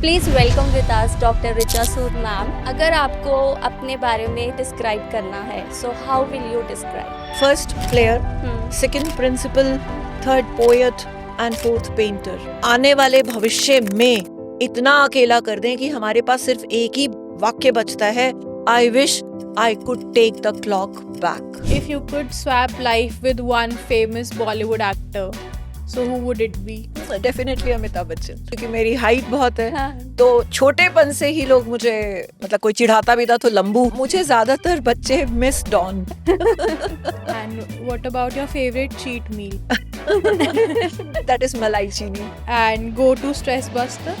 Please welcome with us doctor Richa Sood ma'am. अगर आपको अपने बारे में डिस्क्राइब करना है, so how will you describe? First player, second principal, third poet and fourth painter. आने वाले भविष्य में इतना अकेला कर दें कि हमारे पास सिर्फ एक ही वाक्य बचता है, I wish I could take the clock back. If you could swap life with one famous Bollywood actor, so who would it be? Definitely Amitabh Bachchan, क्योंकि मेरी हाइट बहुत है। हाँ। तो छोटेपन से ही लोग मुझे मतलब कोई चिढ़ाता भी था तो लंबू। मुझे ज्यादातर बच्चे Miss Dawn. And what about your favorite cheat meal? That is malai chini. And go-to stress buster?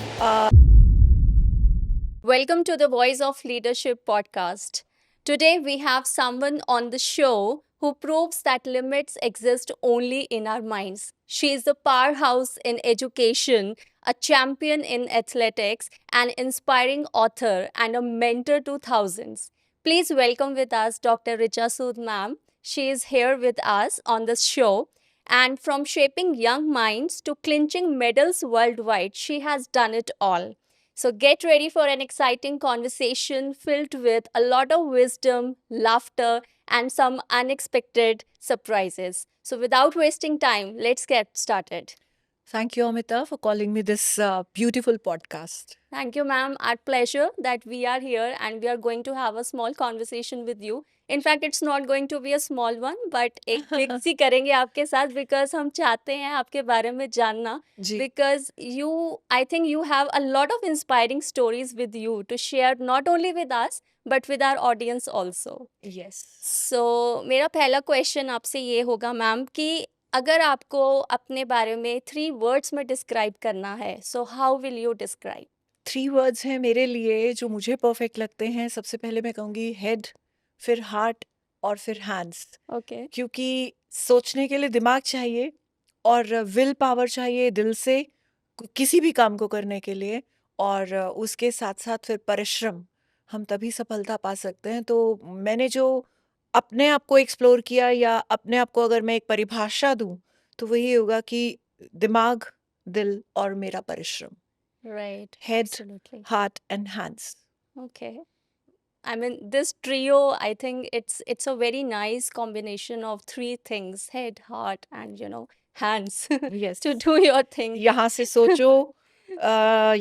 Welcome to the Voice of Leadership podcast. Today we have someone on the show who proves that limits exist only in our minds. She is a powerhouse in education, a champion in athletics, an inspiring author, and a mentor to thousands. Please welcome with us Dr. Richa Sood ma'am. She is here with us on this show. And from shaping young minds to clinching medals worldwide, she has done it all. So get ready for an exciting conversation filled with a lot of wisdom, laughter, and some unexpected surprises. So without wasting time, let's get started. Thank you, Amita, for calling me this beautiful podcast. Thank you, ma'am. Our pleasure that we are here and we are going to have a small conversation with you. In fact, it's not going to be a small one, but एक quick सी करेंगे आपके साथ because हम चाहते हैं आपके बारे में जानना. जी, Because I think you have a lot of inspiring stories with you to share not only with us but with our audience also. yes. So मेरा पहला क्वेश्चन आपसे ये होगा मैम कि अगर आपको अपने बारे में 3 वर्ड्स में डिस्क्राइब करना है, so how will you describe? 3 words हैं मेरे लिए जो मुझे परफेक्ट लगते हैं। सबसे पहले मैं कहूँगी हेड, फिर हार्ट और फिर हैंड्स। Okay. क्योंकि सोचने के लिए दिमाग चाहिए और विल पावर चाहिए दिल से किसी भी काम को करने के लिए, और उसके साथ-साथ फिर परिश्रम, हम तभी सफलता पा सकते हैं। तो मैंने जो अपने आप को एक्सप्लोर किया या अपने आप को अगर मैं एक परिभाषा दूँ, तो वही होगा कि दिमाग, दिल और मेरा परिश्रम। Right. Head, Absolutely. Heart and hands. Okay. I mean, this trio, I think it's a very nice combination of 3 things: head, heart, and hands yes. to do your thing. यहाँ से सोचो,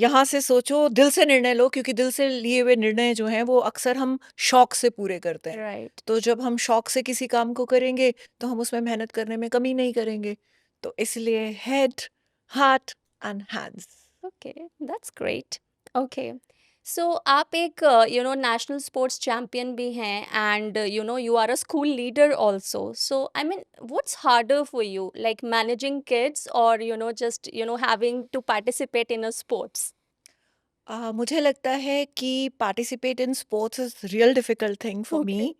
यहाँ से सोचो, दिल से निर्णय लो, क्योंकि दिल से लिए हुए निर्णय जो हैं वो अक्सर हम शौक से पूरे करते हैं। Right. तो जब हम शौक से किसी काम को करेंगे तो हम उसमें मेहनत करने में कमी नहीं करेंगे। तो इसलिए head, heart and hands. Okay, that's great. Okay. So आप एक नेशनल स्पोर्ट्स चैंपियन भी हैं and you are a school leader also. So I mean what's harder for you, like managing kids और just having to participate in a sports? मुझे लगता है कि participate in sports is real difficult thing for Okay. Me,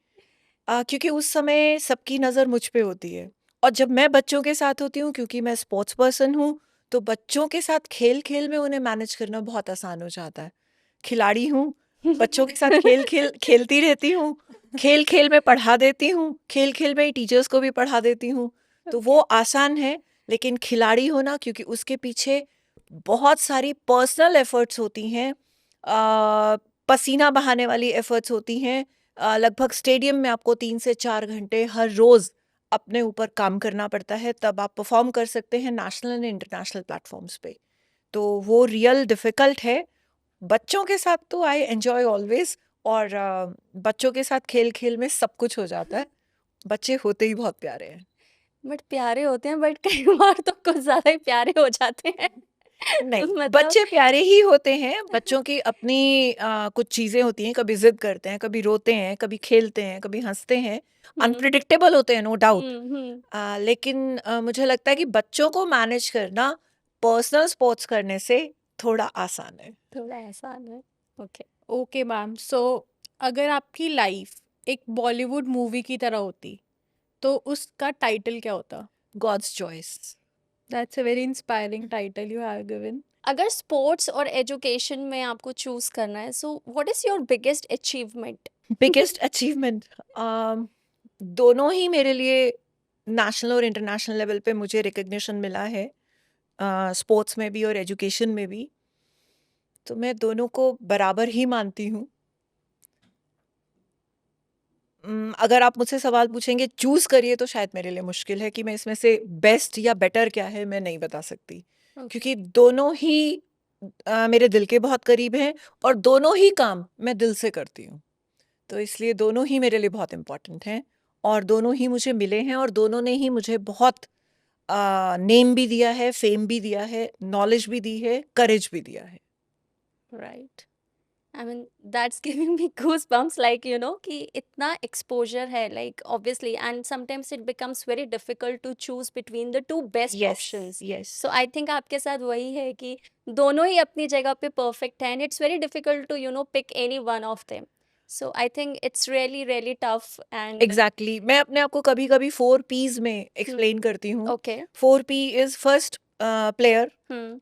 क्योंकि उस समय सबकी नज़र मुझ पे होती है, और जब मैं बच्चों के साथ होती हूँ, क्योंकि मैं स्पोर्ट्स पर्सन हूँ, तो बच्चों के साथ खेल-खेल में उन्हें मैनेज करना बहुत आसान हो जाता है। खिलाड़ी हूँ, बच्चों के साथ खेल-खेल खेलती रहती हूँ, खेल-खेल में पढ़ा देती हूँ, खेल-खेल में ही टीचर्स को भी पढ़ा देती हूँ, तो वो आसान है। लेकिन खिलाड़ी होना, क्योंकि उसके पीछे बहुत सारी पर्सनल एफर्ट्स होती हैं, पसीना बहाने वाली एफर्ट्स होती हैं। लगभग स्टेडियम में आपको 3 से 4 घंटे हर रोज़ अपने ऊपर काम करना पड़ता है, तब आप परफॉर्म कर सकते हैं नेशनल एंड इंटरनेशनल प्लेटफॉर्म्स पे। तो वो रियल डिफ़िकल्ट है। बच्चों के साथ तो आई एन्जॉय ऑलवेज़, और बच्चों के साथ खेल-खेल में सब कुछ हो जाता है। बच्चे होते ही बहुत प्यारे हैं। बट प्यारे होते हैं, बट कई बार तो कुछ ज़्यादा ही प्यारे हो जाते हैं. नहीं, मतलब बच्चे प्यारे ही होते हैं। बच्चों की अपनी कुछ चीज़ें होती हैं, कभी ज़िद करते हैं, कभी रोते हैं, कभी खेलते हैं, कभी हँसते हैं। अनप्रेडिक्टेबल होते हैं, नो डाउट। लेकिन मुझे लगता है कि बच्चों को मैनेज करना पर्सनल स्पोर्ट्स करने से थोड़ा आसान है। थोड़ा आसान है. ओके. Okay, ma'am. So अगर आपकी लाइफ एक बॉलीवुड मूवी की तरह होती, तो उसका टाइटल क्या होता? God's choice. That's a very inspiring title you have given. अगर स्पोर्ट्स और एजुकेशन में आपको चूज करना है, so what is your biggest achievement? Biggest achievement, दोनों ही मेरे लिए नेशनल और इंटरनेशनल लेवल पे मुझे रिकग्निशन मिला है, स्पोर्ट्स में भी और एजुकेशन में भी। तो मैं दोनों को बराबर ही मानती हूँ। अगर आप मुझसे सवाल पूछेंगे चूज़ करिए तो शायद मेरे लिए मुश्किल है कि मैं इसमें से बेस्ट या बेटर क्या है मैं नहीं बता सकती। ओके क्योंकि दोनों ही मेरे दिल के बहुत करीब हैं और दोनों ही काम मैं दिल से करती हूँ। तो इसलिए दोनों ही मेरे लिए बहुत इम्पोर्टेंट हैं और दोनों ही मुझे मिले हैं और दोनों ने ही मुझे बहुत नेम भी दिया है, फेम भी दिया है, नॉलेज भी दी है, करेज भी दिया है। Right I mean that's giving me goose bumps like कि इतना एक्सपोजर है like obviously and sometimes it becomes very difficult to choose between the two best yes options yes so I think आपके साथ वही है कि दोनों ही अपनी जगह पे परफेक्ट हैं and it's very difficult to pick any one of them so I think it's really really tough and exactly मैं अपने आप को कभी कभी 4 P's में एक्सप्लेन करती हूँ। Okay 4 P is first player,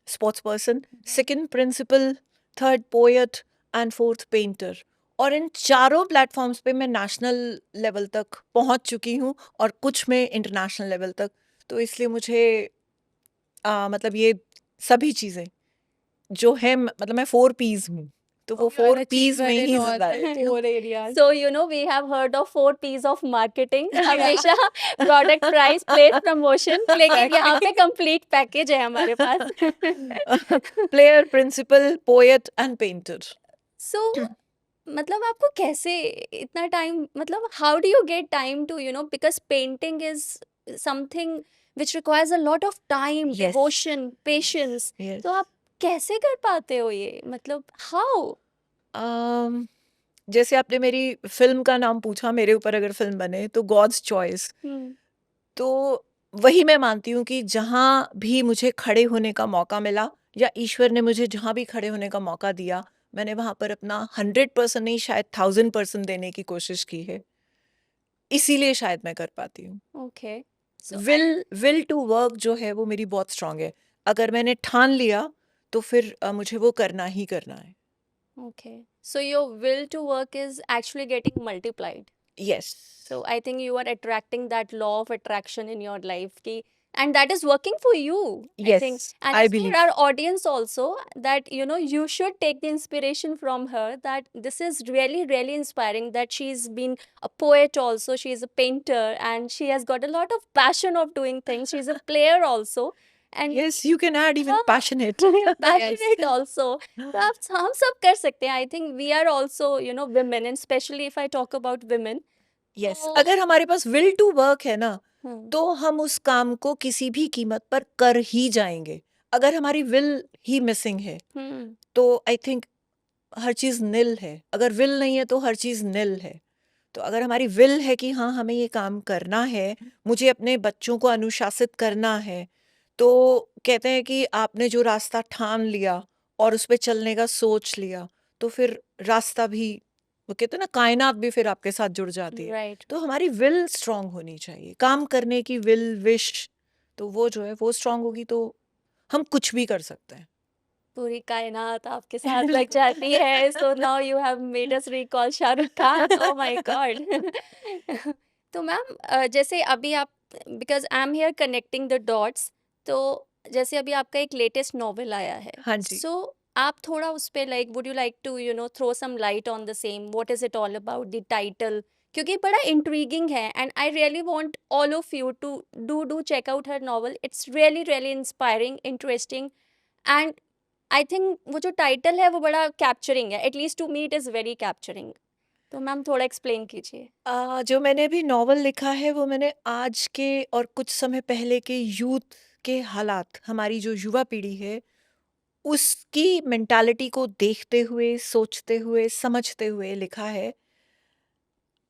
sports person, second principal, third poet and fourth painter. और इन चारों प्लेटफॉर्म्स पे मैं नेशनल लेवल तक पहुंच चुकी हूँ और कुछ में इंटरनेशनल लेवल तक। तो इसलिए मुझे मतलब ये सभी चीज़ें जो है मतलब मैं 4 P's हूँ तो वो You are 4 P's में achiever in ही all जिंदा the है। 4 areas. So, we have heard of 4 P's of marketing. हमेशा product, price, place, promotion. लेकिन यहाँ पे complete package है हमारे पास. Player, principal, poet and painter. So, मतलब आपको कैसे इतना टाइम मतलब how do you get time to because painting is something which requires a lot of time, Yes. devotion, patience. Yes. तो आप कैसे कर पाते हो ये मतलब how? जैसे आपने मेरी फिल्म का नाम पूछा, मेरे ऊपर अगर फिल्म बने तो गॉड्स चॉइस, हम्म तो वही मैं मानती हूँ कि जहाँ भी मुझे खड़े होने का मौका मिला या ईश्वर ने मुझे जहाँ भी खड़े होने का मौका दिया, मैंने वहाँ पर अपना 100% नहीं शायद 1000% देने की कोशिश की है। इसीलिए शायद मैं कर पाती हूँ। okay. So, will to work जो है वो मेरी बहुत स्ट्रांग है। अगर मैंने ठान लिया तो फिर मुझे वो करना ही करना है। Okay. So your will to work is actually getting multiplied. Yes So I think you are attracting that law of attraction in your life. And that is working for you. I think. Yes And I it's for believe our audience also that, you should take the inspiration from her that this is really, really inspiring that she's been a poet also. She is a painter and she has got a lot of passion of doing things. She's a player also. And yes you can add even हाँ, passionate. passionate also. तो आप हम सब कर सकते हैं I think we are also women and especially if I talk about women yes तो अगर हमारे पास विल टू वर्क है ना हम्म तो हम उस काम को किसी भी कीमत पर कर ही जाएंगे। अगर हमारी विल ही मिसिंग है हम्म तो आई थिंक हर चीज निल है। अगर विल नहीं है तो हर चीज निल है। तो अगर हमारी विल है कि हाँ हमें ये काम करना है, मुझे अपने बच्चों को अनुशासित करना है, तो कहते हैं कि आपने जो रास्ता ठान लिया और उस पे चलने का सोच लिया तो फिर रास्ता भी, वो कहते हैं ना, कायनात भी फिर आपके साथ जुड़ जाती है। राइट तो हमारी विल स्ट्रांग होनी चाहिए, काम करने की विल, विश, तो वो जो है वो स्ट्रांग होगी तो हम कुछ भी कर सकते हैं। पूरी कायनात आपके साथ लग जाती है so now you have made us recall Shahrukh Khan oh my God तो मैम जैसे अभी आप because I am here connecting the dots तो जैसे अभी आपका एक लेटेस्ट नॉवेल आया है हाँ जी। सो आप थोड़ा उस पे like would you like to throw some light on the same what is it all about the title क्योंकि बड़ा इंट्रीगिंग है and I really want all of you to do check out her novel it's really really inspiring interesting and I think वो जो टाइटल है वो बड़ा capturing है at least to me it is very capturing तो मैम थोड़ा एक्सप्लेन कीजिए जो मैंने अभी नॉवल लिखा है वो मैंने आज के और कुछ समय पहले के यूथ के हालात, हमारी जो युवा पीढ़ी है उसकी मेंटालिटी को देखते हुए, सोचते हुए, समझते हुए लिखा है।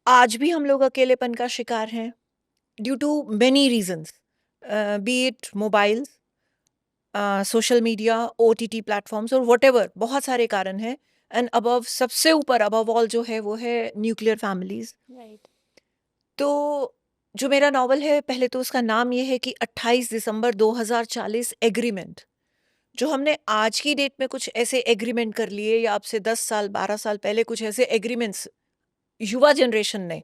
आज भी हम लोग अकेलेपन का शिकार हैं due to many reasons, be it mobile, social media, OTT platforms और व्हाटएवर, बहुत सारे कारण हैं। एंड अबव, सबसे ऊपर अबव ऑल जो है वो है न्यूक्लियर फैमिलीज। राइट तो जो मेरा नॉवल है, पहले तो उसका नाम ये है कि 28 दिसंबर 2040 एग्रीमेंट। जो हमने आज की डेट में कुछ ऐसे एग्रीमेंट कर लिए या आपसे 10 साल 12 साल पहले कुछ ऐसे एग्रीमेंट्स युवा जनरेशन ने,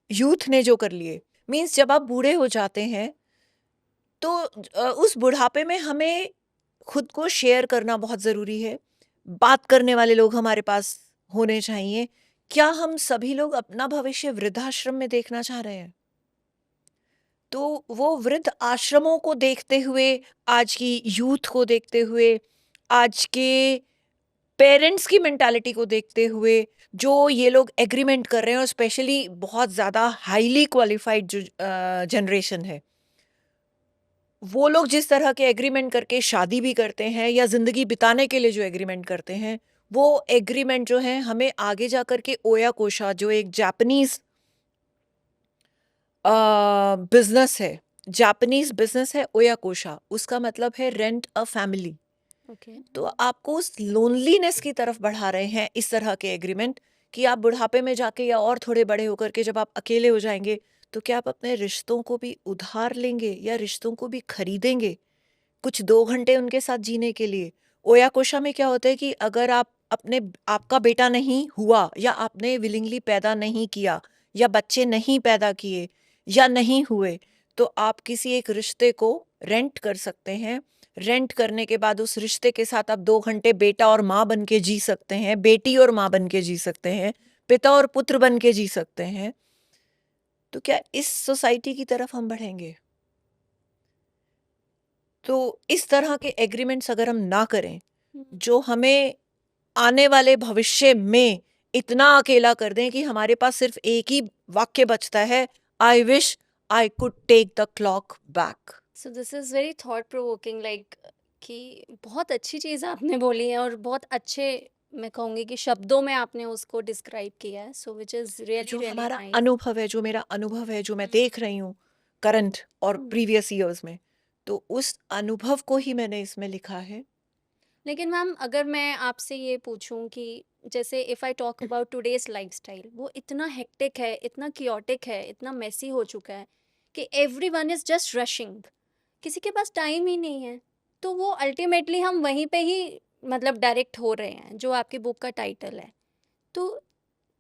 यूथ ने जो कर लिए, मीन्स जब आप बूढ़े हो जाते हैं तो उस बुढ़ापे में हमें खुद को शेयर करना बहुत ज़रूरी है। बात करने वाले लोग हमारे पास होने चाहिए। क्या हम सभी लोग अपना भविष्य वृद्धाश्रम में देखना चाह रहे हैं? तो वो वृद्ध आश्रमों को देखते हुए, आज की यूथ को देखते हुए, आज के पेरेंट्स की मेंटालिटी को देखते हुए, जो ये लोग एग्रीमेंट कर रहे हैं, और स्पेशली बहुत ज़्यादा हाईली क्वालिफाइड जो जनरेशन है, वो लोग जिस तरह के एग्रीमेंट करके शादी भी करते हैं या ज़िंदगी बिताने के लिए जो एग्रीमेंट करते हैं, वो एग्रीमेंट जो है हमें आगे जा कर के ओया कोशा, जो एक जापानीज़ बिज़नेस है, जापानीज़ बिज़नेस है ओया कोशा, उसका मतलब है रेंट अ फैमिली। ओके। तो आपको उस लोनलीनेस की तरफ बढ़ा रहे हैं इस तरह के एग्रीमेंट, कि आप बुढ़ापे में जाके या और थोड़े बड़े होकर के जब आप अकेले हो जाएंगे, तो क्या आप अपने रिश्तों को भी उधार लेंगे या रिश्तों को भी खरीदेंगे कुछ 2 घंटे उनके साथ जीने के लिए? ओया कोशा में क्या होता है कि अगर आपका बेटा नहीं हुआ, या आपने विलिंगली पैदा नहीं किया, या बच्चे नहीं पैदा किए या नहीं हुए, तो आप किसी एक रिश्ते को रेंट कर सकते हैं। रेंट करने के बाद उस रिश्ते के साथ आप 2 घंटे बेटा और माँ बन के जी सकते हैं, बेटी और माँ बन के जी सकते हैं, पिता और पुत्र बन के जी सकते हैं। तो क्या इस सोसाइटी की तरफ हम बढ़ेंगे? तो इस तरह के एग्रीमेंट्स अगर हम ना करें, जो हमें आने वाले भविष्य में इतना अकेला कर दें कि हमारे पास सिर्फ एक ही वाक्य बचता है, I wish I could take the clock back. So this is very thought provoking, like कि बहुत अच्छी चीज़ आपने बोली है और बहुत अच्छे, मैं कहूँगी कि शब्दों में आपने उसको डिस्क्राइब किया है, सो विच इज़ रियली जो रियली हमारा नाइस। अनुभव है, जो मेरा अनुभव है, जो मैं देख रही हूँ करंट और प्रीवियस ईयर्स में, तो उस अनुभव को ही मैंने इसमें लिखा है। लेकिन मैम, अगर मैं आपसे ये पूछूं कि जैसे if I talk about today's lifestyle, वो इतना हेक्टिक है, इतना कियोटिक है, इतना मेसी हो चुका है कि एवरीवन इज़ जस्ट रशिंग, किसी के पास टाइम ही नहीं है। तो वो अल्टीमेटली हम वहीं पे ही मतलब डायरेक्ट हो रहे हैं, जो आपकी बुक का टाइटल है। तो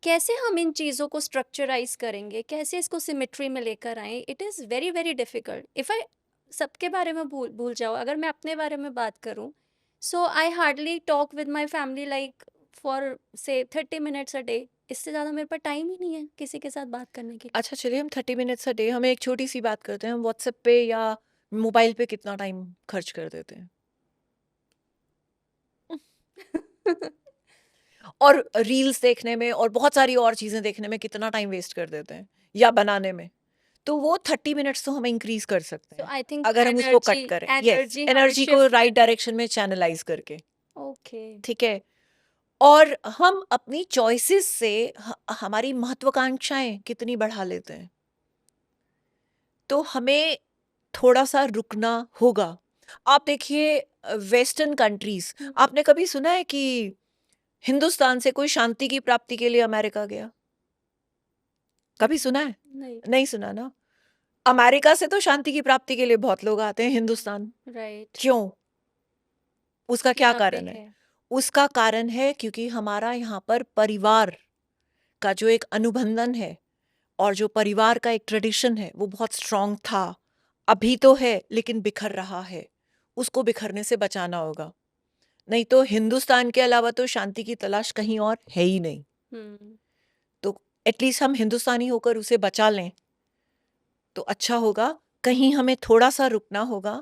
कैसे हम इन चीज़ों को स्ट्रक्चराइज करेंगे, कैसे इसको सिमेट्री में लेकर आएँ? It is very very difficult. If I सबके बारे में भूल भूल जाओ, अगर मैं अपने बारे में बात करूँ, so I hardly talk with my family like for से 30 मिनट्स अ डे। इससे ज़्यादा मेरे पास टाइम ही नहीं है किसी के साथ बात करने के अच्छा, चलिए हम 30 मिनट्स अ डे, हम एक छोटी सी बात करते हैं, हम व्हाट्सएप पे या मोबाइल पे कितना टाइम खर्च कर देते हैं? लिए। और रील्स देखने में और बहुत सारी और चीज़ें देखने में कितना टाइम वेस्ट कर देते हैं, या बनाने में। तो वो 30 मिनट्स तो हम इंक्रीज कर सकते सो हैं आई थिंक अगर हम उसको एनर्जी कट करें। यस, एनर्जी हमें एनर्जी को शिफ्ट राइट करनी डायरेक्शन में चैनलाइज करके। है। ओके। ठीक है। और हम अपनी चॉइसेस से हमारी महत्वाकांक्षाएं कितनी बढ़ा लेते हैं, तो हमें थोड़ा सा रुकना होगा। आप देखिए, वेस्टर्न कंट्रीज, आपने कभी सुना है कि हिंदुस्तान से कोई शांति की प्राप्ति के लिए अमेरिका गया? कभी सुना है? नहीं। नहीं सुना ना। अमेरिका से तो शांति की प्राप्ति के लिए बहुत लोग आते हैं हिंदुस्तान। राइट। क्यों? उसका क्योंकि क्या यहाँ पे कारण है? है। उसका कारण है क्योंकि हमारा यहाँ पर परिवार का जो एक अनुबंधन है, और जो परिवार का एक ट्रेडिशन है, वो बहुत स्ट्रांग था। अभी तो है, लेकिन बिखर रहा है। उसको बिखरने से बचाना होगा। नहीं तो हिंदुस्तान के अलावा तो शांति की तलाश कहीं और है ही नहीं। हम्म। तो एटलीस्ट हम हिंदुस्तानी होकर उसे बचा लें, तो अच्छा होगा। कहीं हमें थोड़ा सा रुकना होगा,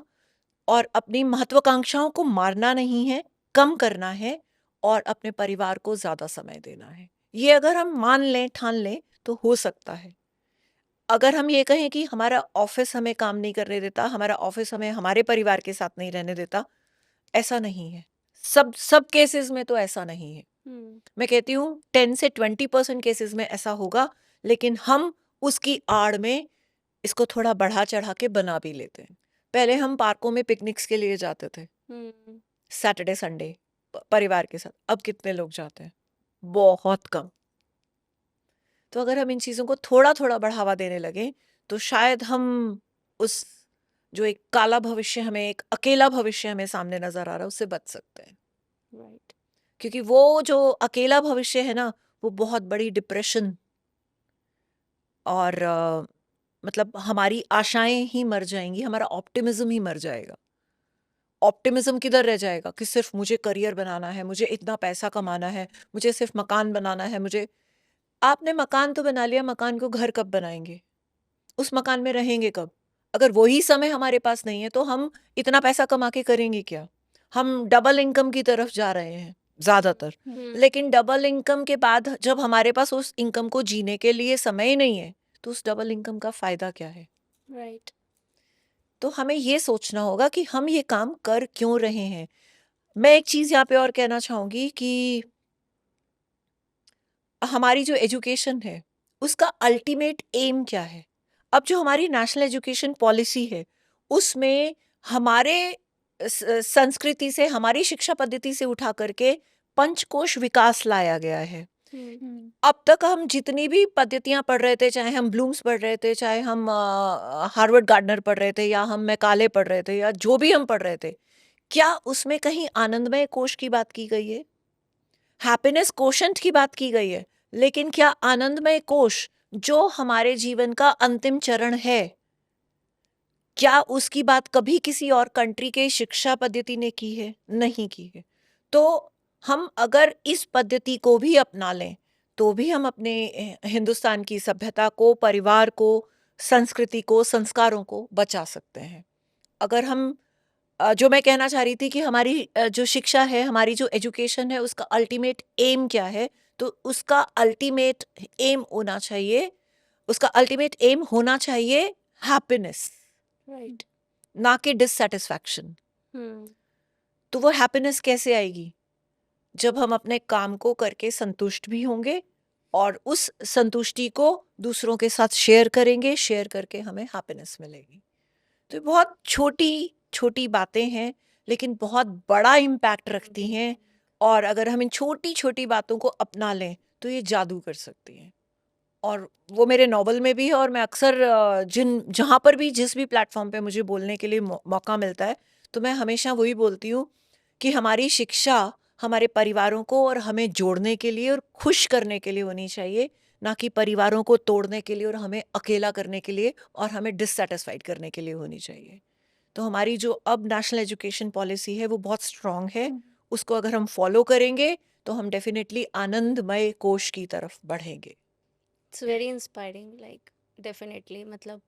और अपनी महत्वाकांक्षाओं को मारना नहीं है, कम करना है, और अपने परिवार को ज़्यादा समय देना है। ये अगर हम मान लें, ठान लें, तो हो सकता है। अगर हम ये कहें कि हमारा ऑफ़िस हमें काम नहीं करने देता, हमारा ऑफ़िस हमें हमारे परिवार के साथ नहीं रहने देता, ऐसा नहीं है। सब केसेज़ में तो ऐसा नहीं है। हम्म। मैं कहती हूँ 10 से 20% केसेज़ में ऐसा होगा, लेकिन हम उसकी आड़ में इसको थोड़ा बढ़ा-चढ़ा के बना भी लेते हैं। पहले हम पार्कों में पिकनिक्स के लिए जाते थे, हम्म। सैटरडे, संडे परिवार के साथ। अब कितने लोग जाते हैं? बहुत कम। तो अगर हम इन चीज़ों को थोड़ा-थोड़ा बढ़ावा देने लगें, तो शायद हम उस जो एक काला भविष्य हमें, एक अकेला भविष्य हमें सामने नज़र आ रहा है, उससे बच सकते हैं। राइट। क्योंकि वो जो अकेला भविष्य है ना, वो बहुत बड़ी डिप्रेशन और मतलब हमारी आशाएँ ही मर जाएँगी, हमारा ऑप्टिमिज़्म ही मर जाएगा। ऑप्टिमिज्म किधर रह जाएगा कि सिर्फ मुझे करियर बनाना है, मुझे इतना पैसा कमाना है, मुझे सिर्फ मकान बनाना है, मुझे आपने मकान तो बना लिया, मकान को घर कब बनाएंगे? उस मकान में रहेंगे कब? अगर वही समय हमारे पास नहीं है तो हम इतना पैसा कमा के करेंगे क्या? हम डबल इनकम की तरफ जा रहे हैं ज़्यादातर। लेकिन डबल इनकम के बाद जब हमारे पास उस इनकम को जीने के लिए समय ही नहीं है, तो उस डबल इनकम का फ़ायदा क्या है? राइट। तो हमें ये सोचना होगा कि हम ये काम कर क्यों रहे हैं। मैं एक चीज़ यहाँ पे और कहना चाहूँगी कि हमारी जो एजुकेशन है, उसका अल्टीमेट एम क्या है? अब जो हमारी नेशनल एजुकेशन पॉलिसी है, उसमें हमारे संस्कृति से, हमारी शिक्षा पद्धति से उठा करके पंचकोश विकास लाया गया है। अब तक हम जितनी भी पद्धतियाँ पढ़ रहे थे, चाहे हम ब्लूम्स पढ़ रहे थे, चाहे हम हार्वर्ड गार्डनर पढ़ रहे थे या हम मैकाले पढ़ रहे थे या जो भी हम पढ़ रहे थे, क्या उसमें कहीं आनंदमय कोश की बात की गई है? हैप्पीनेस कोशंट की बात की गई है, लेकिन क्या आनंदमय कोश जो हमारे जीवन का अंतिम चरण है, क्या उसकी बात कभी किसी और कंट्री के शिक्षा पद्धति ने की है? नहीं की है। तो हम अगर इस पद्धति को भी अपना लें, तो भी हम अपने हिंदुस्तान की सभ्यता को, परिवार को, संस्कृति को, संस्कारों को बचा सकते हैं। अगर हम जो मैं कहना चाह रही थी कि हमारी जो शिक्षा है, हमारी जो एजुकेशन है, उसका अल्टीमेट एम क्या है? तो उसका अल्टीमेट एम होना चाहिए, उसका अल्टीमेट एम होना चाहिए हैप्पीनेस, राइट। ना कि डिससैटिस्फैक्शन। तो वो हैप्पीनेस कैसे आएगी? जब हम अपने काम को करके संतुष्ट भी होंगे और उस संतुष्टि को दूसरों के साथ शेयर करेंगे, शेयर करके हमें हैप्पीनेस मिलेगी। तो ये बहुत छोटी छोटी बातें हैं, लेकिन बहुत बड़ा इम्पैक्ट रखती हैं, और अगर हम इन छोटी छोटी बातों को अपना लें तो ये जादू कर सकती हैं। और वो मेरे नॉवल में भी है, और मैं अक्सर जहाँ पर भी, जिस भी प्लेटफॉर्म पे मुझे बोलने के लिए मौका मिलता है, तो मैं हमेशा वही बोलती हूँ कि हमारी शिक्षा हमारे परिवारों को और हमें जोड़ने के लिए और खुश करने के लिए होनी चाहिए, ना कि परिवारों को तोड़ने के लिए और हमें अकेला करने के लिए और हमें डिससैटिस्फाइड करने के लिए होनी चाहिए। तो हमारी जो अब नेशनल एजुकेशन पॉलिसी है वो बहुत स्ट्रांग है। उसको अगर हम फॉलो करेंगे तो हम डेफिनेटली आनंदमय कोश की तरफ बढ़ेंगे। It's very inspiring, like definitely. Matlab,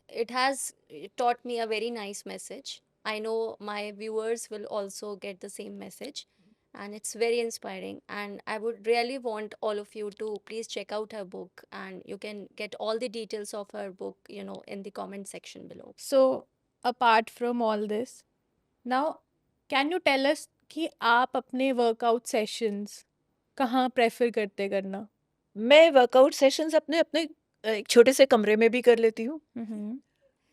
it has taught me a very nice message. I know my viewers will also get the same message, and it's very inspiring. And I would really want all of you to please check out her book, and you can get all the details of her book, in the comment section below. So, apart from all this, now can you tell us कि आप अपने workout sessions कहाँ prefer करते करना? मैं workout sessions अपने अपने एक छोटे से कमरे में भी कर लेती हूँ,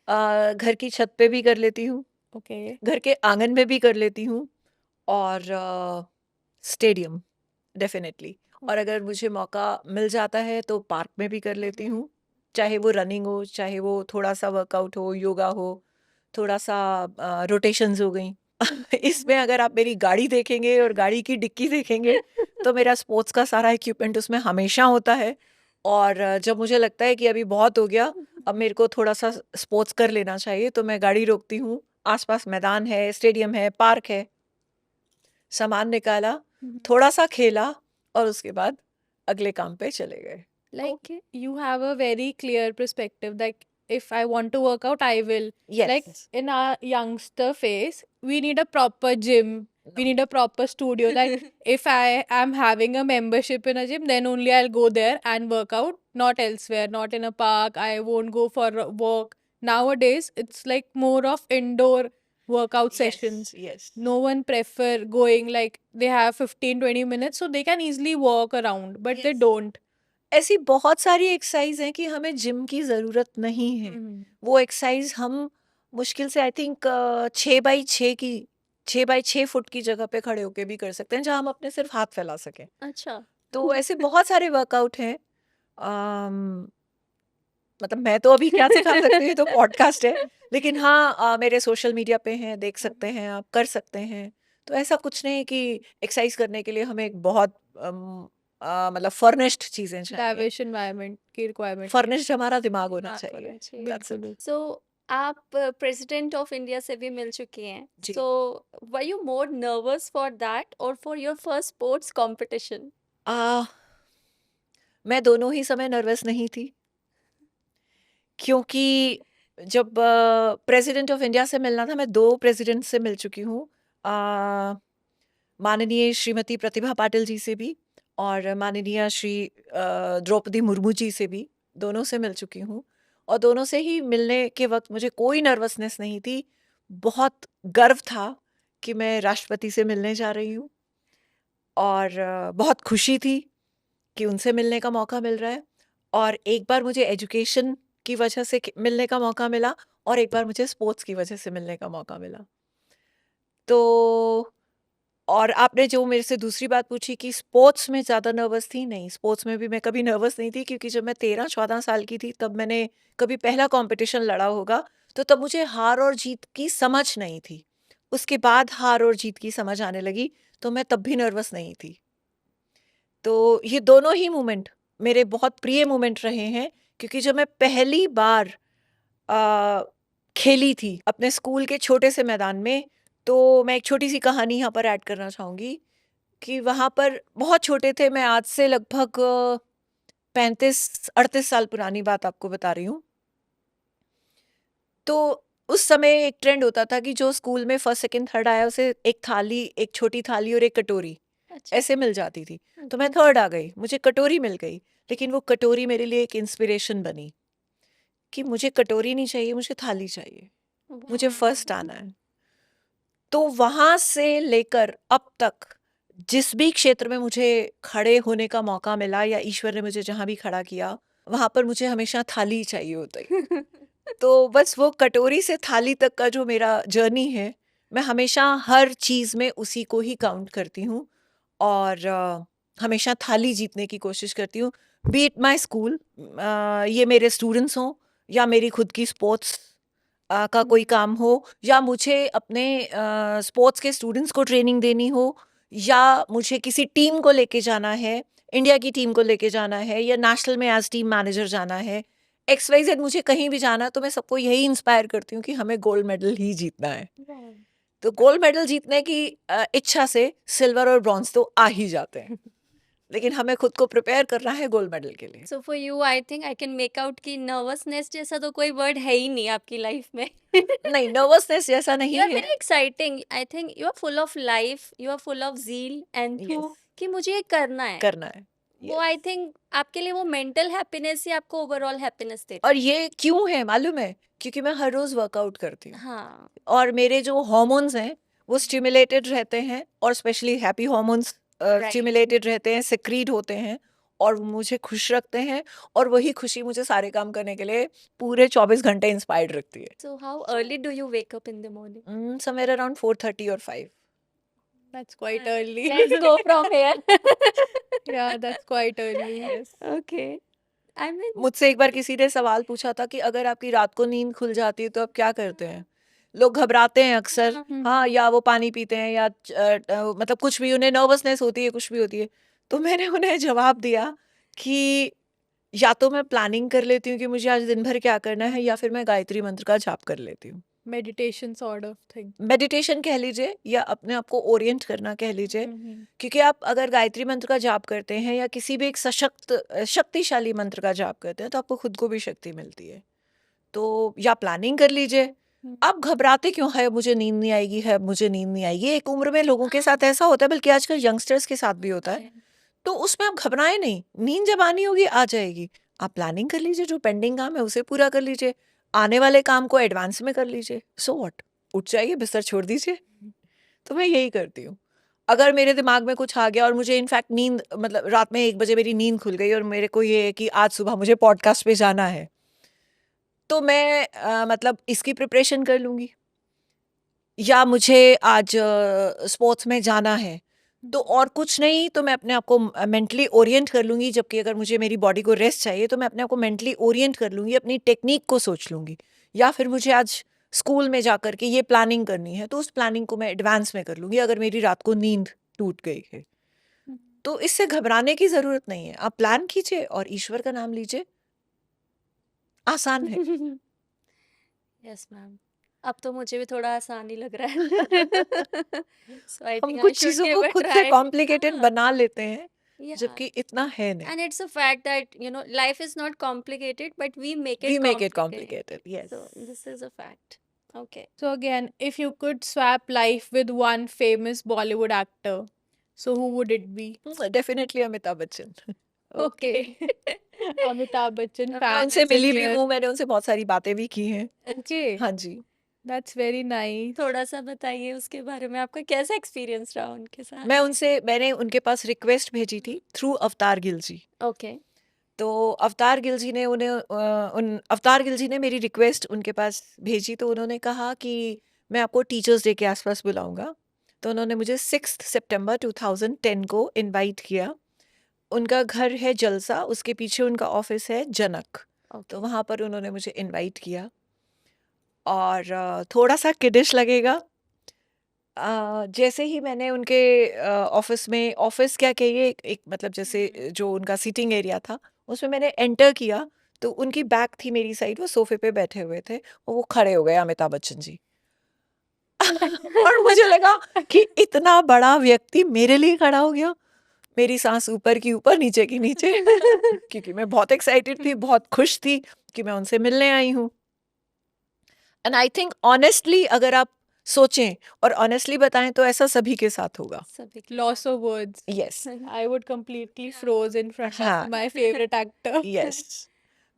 घर की छत पे भी कर लेती हूँ, ओके। घर के आंगन में भी कर लेती हूँ, और स्टेडियम डेफिनेटली। और अगर मुझे मौका मिल जाता है तो पार्क में भी कर लेती हूँ, चाहे वो रनिंग हो, चाहे वो थोड़ा सा वर्कआउट हो, योगा हो, थोड़ा सा रोटेशंस हो गई। इसमें अगर आप मेरी गाड़ी देखेंगे और गाड़ी की डिक्की देखेंगे तो मेरा स्पोर्ट्स का सारा इक्विपमेंट उसमें हमेशा होता है। और जब मुझे लगता है कि अभी बहुत हो गया, अब मेरे को थोड़ा सा स्पोर्ट्स कर लेना चाहिए, तो मैं गाड़ी रोकती हूँ, आसपास मैदान है, स्टेडियम है, पार्क है, सामान निकाला, थोड़ा सा खेला और उसके बाद अगले काम पे चले गए। Like Okay. you have a very clear perspective. Like if I want to work out, I will. Like Yes. in our youngster phase, we need a proper gym. We need a proper studio. Like if I am having a membership in a gym, then only I'll go there and work out, not elsewhere, not in a park. I won't go for a walk. Nowadays, it's like more of indoor workout sessions. Yes. No one prefer going, like they have 15-20 minutes so they can easily walk around, but they Yes. don't. ऐसी बहुत सारी exercise हैं कि हमें gym की ज़रूरत नहीं है। वो एक्सरसाइज हम मुश्किल से आई थिंक 6x6 फुट की जगह पे खड़े होके भी कर सकते हैं, जहाँ हम अपने सिर्फ हाथ फैला सकें। Acha. तो ऐसे बहुत सारे वर्कआउट हैं। मतलब मैं तो अभी क्या सिखा सकती हूँ, ये तो पॉडकास्ट है, लेकिन हाँ मेरे सोशल मीडिया पे हैं, देख सकते हैं आप, कर सकते हैं। तो ऐसा कुछ नहीं कि एक्सरसाइज करने के लिए हमें एक बहुत मतलब फर्निश्ड चीज़ें चाहिए। lavish environment की requirement फर्निश्ड हमारा दिमाग होना हाँ, चाहिए। correct. That's it. बिल्कुल। So आप प्रेसिडेंट ऑफ इंडिया से भी मिल चुकी हैं, जी। So were you more nervous for that और for your first sports competition? आ, मैं दोनों ही समय नर्वस नहीं थी, क्योंकि जब प्रेसिडेंट ऑफ इंडिया से मिलना था, मैं 2 प्रेसिडेंट से मिल चुकी हूँ। माननीय श्रीमती प्रतिभा पाटिल जी से भी और माननीय श्री द्रौपदी मुर्मू जी से भी, दोनों से मिल चुकी हूँ। और दोनों से ही मिलने के वक़्त मुझे कोई नर्वसनेस नहीं थी। बहुत गर्व था कि मैं राष्ट्रपति से मिलने जा रही हूँ और बहुत खुशी थी कि उनसे मिलने का मौका मिल रहा है। और एक बार मुझे एजुकेशन की वजह से मिलने का मौका मिला और एक बार मुझे स्पोर्ट्स की वजह से मिलने का मौका मिला। तो और आपने जो मेरे से दूसरी बात पूछी कि स्पोर्ट्स में ज़्यादा नर्वस थी, नहीं, स्पोर्ट्स में भी मैं कभी नर्वस नहीं थी, क्योंकि जब मैं 13-14 साल की थी तब मैंने कभी पहला कंपटीशन लड़ा होगा, तो तब मुझे हार और जीत की समझ नहीं थी। उसके बाद हार और जीत की समझ आने लगी, तो मैं तब भी नर्वस नहीं थी। तो ये दोनों ही मोमेंट मेरे बहुत प्रिय मोमेंट रहे हैं, क्योंकि जब मैं पहली बार अ, खेली थी अपने स्कूल के छोटे से मैदान में, तो मैं एक छोटी-सी कहानी यहाँ पर ऐड करना चाहूँगी कि वहाँ पर बहुत छोटे थे, मैं आज से लगभग 35-38 साल पुरानी बात आपको बता रही हूँ। तो उस समय एक ट्रेंड होता था कि जो स्कूल में फर्स्ट, सेकंड, थर्ड आया उसे एक थाली, एक छोटी थाली और एक कटोरी अच्छा, ऐसे मिल जाती थी। तो मैं ओके। थर्ड आ गई, मुझे कटोरी मिल गई, लेकिन वो कटोरी मेरे लिए एक इंस्पिरेशन बनी कि मुझे कटोरी नहीं चाहिए, मुझे थाली चाहिए, मुझे फर्स्ट आना है। तो वहाँ से लेकर अब तक जिस भी क्षेत्र में मुझे खड़े होने का मौका मिला या ईश्वर ने मुझे जहाँ भी खड़ा किया, वहाँ पर मुझे हमेशा थाली ही चाहिए होती है। तो बस वो कटोरी से थाली तक का जो मेरा जर्नी है, मैं हमेशा हर चीज़ में उसी को ही काउंट करती हूँ और हमेशा थाली जीतने की कोशिश करती हूँ। बी इट माय स्कूल, ये मेरे स्टूडेंट्स हों या मेरी खुद की स्पोर्ट्स का कोई काम हो, या मुझे अपने स्पोर्ट्स के स्टूडेंट्स को ट्रेनिंग देनी हो, या मुझे किसी टीम को लेके जाना है, इंडिया की टीम को लेके जाना है, या नेशनल में एज टीम मैनेजर जाना है, एक्स वाई जेड मुझे कहीं भी जाना है, तो मैं सबको यही इंस्पायर करती हूँ कि हमें गोल्ड मेडल ही जीतना है। तो गोल्ड मेडल जीतने की इच्छा से सिल्वर और ब्रॉन्ज तो आ ही जाते हैं, लेकिन हमें खुद को प्रिपेयर करना है गोल्ड मेडल के लिए। So for you I think I can make out कि नर्वसनेस जैसा तो कोई वर्ड है ही नहीं आपकी लाइफ में। नहीं, नर्वसनेस जैसा You नहीं are है। very exciting. I think you are full of life. You are full of zeal and yes, through कि मुझे ये करना है। करना है। वो आई थिंक आपके लिए वो मेंटल हैप्पीनेस ही आपको ओवरऑल हैप्पीनेस देता और ये क्यों है मालूम है? क्योंकि मैं हर रोज़ वर्कआउट करती है। हूँ हाँ, और मेरे जो हार्मोन्स हैं, वो स्टिमुलेटेड रहते हैं और specially happy hormones right. Stimulated रहते हैं, सेक्रीट होते हैं और मुझे खुश रखते हैं, और वही खुशी मुझे सारे काम करने के लिए पूरे 24 घंटे इंस्पायर्ड रखती है। So how early do you wake up in the morning? Somewhere around 4:30 और 5। That's quite early. Let's go from here. Yeah, that's quite early. Yes. Okay. I mean, मुझसे एक बार किसी ने सवाल पूछा था कि अगर आपकी रात को नींद खुल जाती है तो आप क्या करते हैं? लोग घबराते हैं अक्सर, हाँ, या वो पानी पीते हैं या मतलब कुछ भी उन्हें नर्वसनेस होती है, कुछ भी होती है। तो मैंने उन्हें जवाब दिया कि या तो मैं प्लानिंग कर लेती हूँ कि मुझे आज दिन भर क्या करना है, या फिर मैं गायत्री मंत्र का जाप कर लेती हूँ। Meditation sort of thing. Meditation कह लीजिए या अपने आप को ओरिएंट करना कह लीजिए, क्योंकि आप अगर गायत्री मंत्र का जाप करते हैं या किसी भी एक शक्तिशाली मंत्र का जाप करते हैं, तो आपको खुद को भी शक्ति मिलती है। तो या प्लानिंग कर लीजिए। आप घबराते क्यों है, मुझे नींद नहीं आएगी, है मुझे नींद नहीं आएगी, एक उम्र में लोगों के साथ ऐसा होता है, बल्कि आजकल यंगस्टर्स के साथ भी होता है। तो उसमें आप घबराएं नहीं, नींद जब आनी होगी आ जाएगी। आप प्लानिंग कर लीजिए, जो पेंडिंग काम है उसे पूरा कर लीजिए, आने वाले काम को एडवांस में कर लीजिए। सो व्हाट, उठ जाइए, बिस्तर छोड़ दीजिए। तो मैं यही करती हूँ। अगर मेरे दिमाग में कुछ आ गया और मुझे इनफैक्ट नींद, मतलब रात में 1 बजे मेरी नींद खुल गई और मेरे को ये है कि आज सुबह मुझे पॉडकास्ट पे जाना है, तो मैं मतलब इसकी प्रिपरेशन कर लूँगी। या मुझे आज स्पोर्ट्स में जाना है, तो और कुछ नहीं, तो मैं अपने आप को मेंटली ओरिएंट कर लूँगी। जबकि अगर मुझे मेरी बॉडी को रेस्ट चाहिए, तो मैं अपने आप को मेंटली ओरिएंट कर लूँगी, अपनी टेक्नीक को सोच लूँगी। या फिर मुझे आज स्कूल में जाकर के ये प्लानिंग करनी है, तो उस प्लानिंग को मैं एडवांस में कर लूँगी, अगर मेरी रात को नींद टूट गई है। तो इससे घबराने की ज़रूरत नहीं है। आप प्लान कीजिए और ईश्वर का नाम लीजिए। आसान है। Yes ma'am. अब तो मुझे भी थोड़ा आसान ही लग रहा है। सो आई हम थिंक आई कुछ शुड चीज़ों गिव को अ खुद से ट्राई। कॉम्प्लिकेटेड हाँ, बना लेते हैं, या जबकि इतना है नहीं। and it's a fact that life is not complicated but we make We it make it complicated. complicated, yes. So this is a fact. Okay. So again, if you could swap life with one famous Bollywood actor, so who would it be? Definitely Amitabh Bachchan. Okay. Amitabh Bachchan मैं मैं fan उनसे as in मिली भी here. हूँ, मैंने उनसे बहुत सारी बातें भी की हैं। Okay, हाँ जी। that's very nice. थोड़ा सा बताइए उसके बारे में, आपका कैसा एक्सपीरियंस रहा उनके साथ? मैंने उनके पास रिक्वेस्ट भेजी थी थ्रू अवतार गिल जी। ओके। तो अवतार गिल जी ने अवतार गिल जी ने मेरी रिक्वेस्ट उनके पास भेजी, तो उन्होंने कहा कि मैं आपको टीचर्स डे के आसपास बुलाऊंगा। तो उन्होंने मुझे 6 सितंबर 2010 को इनवाइट किया। उनका घर है जलसा, उसके पीछे उनका ऑफिस है जनक। तो ओके। वहाँ पर उन्होंने मुझे इनवाइट किया और थोड़ा सा किडिश लगेगा। जैसे ही मैंने उनके ऑफिस क्या कहिए, एक मतलब जैसे जो उनका सीटिंग एरिया था, उसमें मैंने एंटर किया, तो उनकी बैक थी मेरी साइड, वो सोफे पे बैठे हुए थे और वो खड़े हो गए अमिताभ बच्चन जी। और मुझे लगा कि इतना बड़ा व्यक्ति मेरे लिए खड़ा हो गया। मेरी सांस ऊपर की ऊपर, नीचे की नीचे, क्योंकि मैं बहुत एक्साइटेड थी, बहुत खुश थी कि मैं उनसे मिलने आई हूँ। एंड आई थिंक ऑनेस्टली अगर आप सोचें और ऑनेस्टली बताएं तो ऐसा सभी के साथ होगा। सभी के Loss of words. Yes. I would completely froze in front हाँ, of my favorite actor. Yes.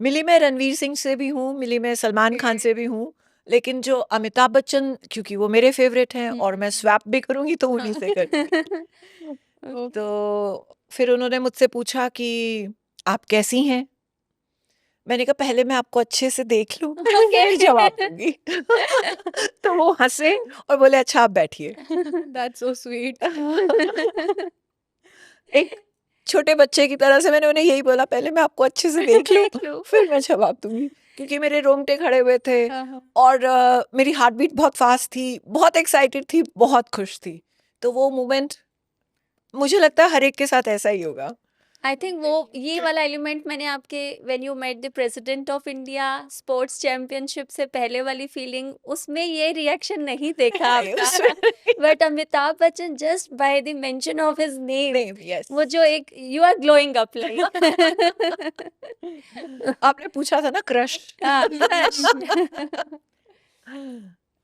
मिली मैं रणवीर सिंह से भी हूँ, मिली मैं सलमान खान से भी हूँ, लेकिन जो अमिताभ बच्चन, क्योंकि वो मेरे फेवरेट हैं और मैं स्वैप भी करूँगी तो उन्हीं से करूँगी। Okay. तो फिर उन्होंने मुझसे पूछा कि आप कैसी हैं? मैंने कहा पहले मैं आपको अच्छे से देख लूँ, फिर जवाब दूँगी। तो वो हँसे और बोले अच्छा आप बैठिए। That's so sweet. एक छोटे बच्चे की तरह से मैंने उन्हें यही बोला, पहले मैं आपको अच्छे से देख लूँ, देख लूँ। फिर मैं जवाब दूँगी। क्योंकि मेरे रोंगटे खड़े हुए थे Uh-huh. और मेरी हार्ट बीट बहुत फास्ट थी, बहुत एक्साइटेड थी, बहुत खुश थी। तो वो मोमेंट मुझे लगता है हर एक के साथ ऐसा ही होगा। आई थिंक वो ये वाला एलिमेंट मैंने आपके when you met the president of India sports championship से पहले वाली फीलिंग, उसमें ये रिएक्शन नहीं देखा आपका। But Amitabh Bachchan just by the mention of his name, name, yes. वो जो एक you are glowing up like. आपने पूछा था ना क्रश।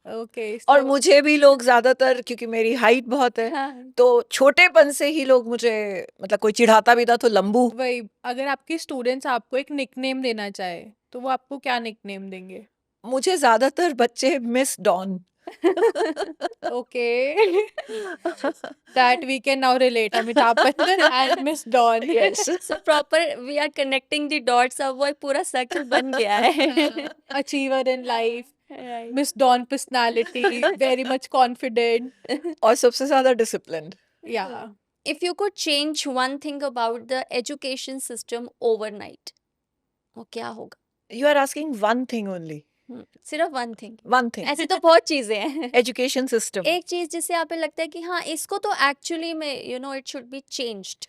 Okay, और so मुझे भी लोग ज्यादातर, क्योंकि मेरी हाइट बहुत है, हाँ, तो छोटेपन से ही लोग मुझे, मतलब कोई चिढ़ाता भी था तो लंबू। वही अगर आपके स्टूडेंट्स आपको एक निकनेम देना चाहे तो वो आपको क्या निकनेम देंगे? मुझे ज्यादातर बच्चे Miss Dawn. Okay, that we can now relate. Amitabh Bachchan and Miss Dawn. Yes. So proper we are connecting the dots, अब वो पूरा सर्कल बन गया है। Achiever in life. Right. Miss Dawn personality, very much confident. और सबसे ज्यादा disciplined. Yeah. If you could change one thing about the education system overnight, वो क्या होगा? You are asking one thing only? सिर्फ वन थिंग? One thing. ऐसी तो बहुत चीजें हैं। Education system. एक चीज जिससे आप लगता है कि हाँ इसको तो एक्चुअली में इट शुड बी चेंज्ड।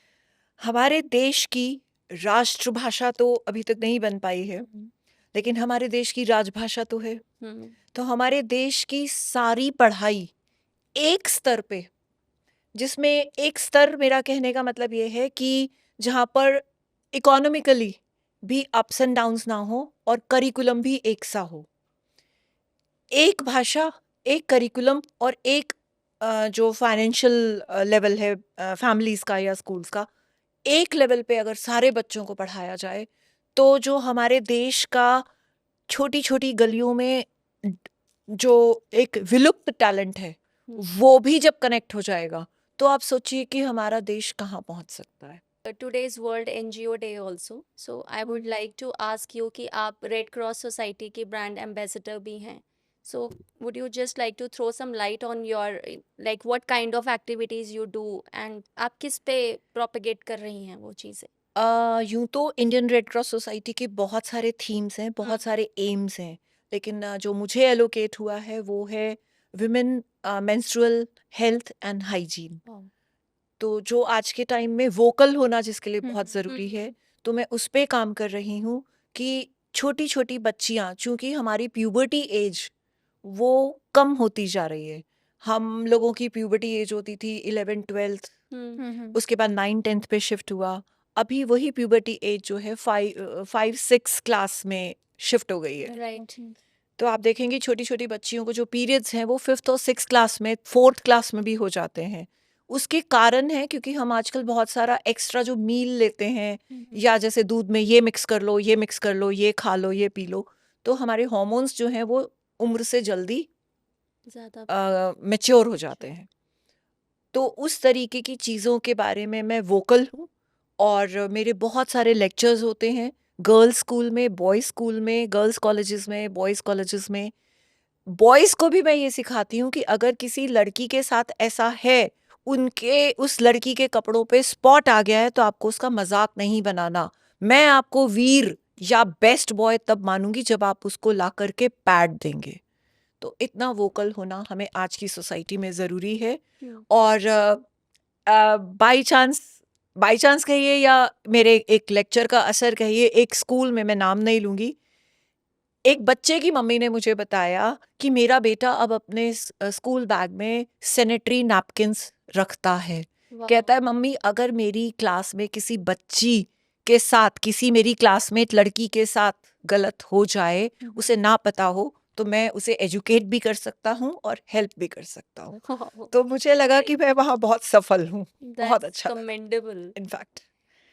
हमारे देश की राष्ट्रभाषा तो अभी तक नहीं बन पाई है, लेकिन हमारे देश की राजभाषा तो है। तो हमारे देश की सारी पढ़ाई एक स्तर पे, जिसमें एक स्तर, मेरा कहने का मतलब ये है कि जहाँ पर इकोनॉमिकली भी अप्स एंड डाउन्स ना हो और करिकुलम भी एक सा हो। एक भाषा, एक करिकुलम और एक जो फाइनेंशियल लेवल है फैमिलीज का या स्कूल्स का, एक लेवल पे अगर सारे बच्चों को पढ़ाया जाए, तो जो हमारे देश का छोटी छोटी गलियों में जो एक विलुप्त टैलेंट है, वो भी जब कनेक्ट हो जाएगा, तो आप सोचिए कि हमारा देश कहाँ पहुँच सकता है। today's world NGO day also, so I would like to ask you कि आप रेड क्रॉस सोसाइटी के ब्रांड एम्बेसडर भी हैं, so would you just like to throw some light on your like what kind of activities you do and आप किस पे propagate कर रही हैं वो चीज़ें? यूं तो इंडियन रेड क्रॉस सोसाइटी के बहुत सारे थीम्स हैं, बहुत सारे एम्स हैं, लेकिन जो मुझे एलोकेट हुआ है वो है women menstrual health and hygiene. तो जो आज के टाइम में वोकल होना जिसके लिए बहुत ज़रूरी है, तो मैं उस पे काम कर रही हूँ कि छोटी छोटी बच्चियां, चूंकि हमारी प्यूबर्टी एज वो कम होती जा रही है। हम लोगों की प्यूबर्टी एज होती थी 11th-12th, हम्म उसके बाद 9th-10th पे शिफ्ट हुआ। अभी वही प्यूबर्टी एज जो है 5-6 क्लास में शिफ्ट हो गई है। राइट तो आप देखेंगे छोटी छोटी बच्चियों को जो पीरियड्स हैं वो 5th और 6th क्लास में, 4th क्लास में भी हो जाते हैं। उसके कारण है क्योंकि हम आजकल बहुत सारा एक्स्ट्रा जो मील लेते हैं, या जैसे दूध में ये मिक्स कर लो, ये मिक्स कर लो, ये खा लो, ये पी लो, तो हमारे हार्मोन्स जो हैं वो उम्र से जल्दी ज्यादा मैच्योर हो जाते हैं। तो उस तरीके की चीज़ों के बारे में मैं वोकल हूँ, और मेरे बहुत सारे लेक्चर्स होते हैं गर्ल्स स्कूल में, बॉयज़ स्कूल में, गर्ल्स कॉलेजेस में, बॉयज़ कॉलेजेस में। बॉयज़ को भी मैं ये सिखाती हूँ कि अगर किसी लड़की के साथ ऐसा है, उनके उस लड़की के कपड़ों पे स्पॉट आ गया है, तो आपको उसका मजाक नहीं बनाना। मैं आपको वीर या बेस्ट बॉय तब मानूंगी जब आप उसको ला करके पैड देंगे। तो इतना वोकल होना हमें आज की सोसाइटी में ज़रूरी है। और बाई चांस कहिए या मेरे एक लेक्चर का असर कहिए, एक स्कूल में, मैं नाम नहीं लूंगी, एक बच्चे की मम्मी ने मुझे बताया कि मेरा बेटा अब अपने स्कूल बैग में सैनिटरी नैपकिन्स रखता है। कहता है मम्मी, अगर मेरी क्लास में किसी बच्ची के साथ, किसी मेरी क्लासमेट लड़की के साथ गलत हो जाए, उसे ना पता हो, तो मैं उसे एजुकेट भी कर सकता हूँ और हेल्प भी कर सकता हूँ। तो मुझे लगा कि मैं वहाँ बहुत सफल हूँ। बहुत दैट्स अच्छा लगा कमेंडेबल। इनफैक्ट।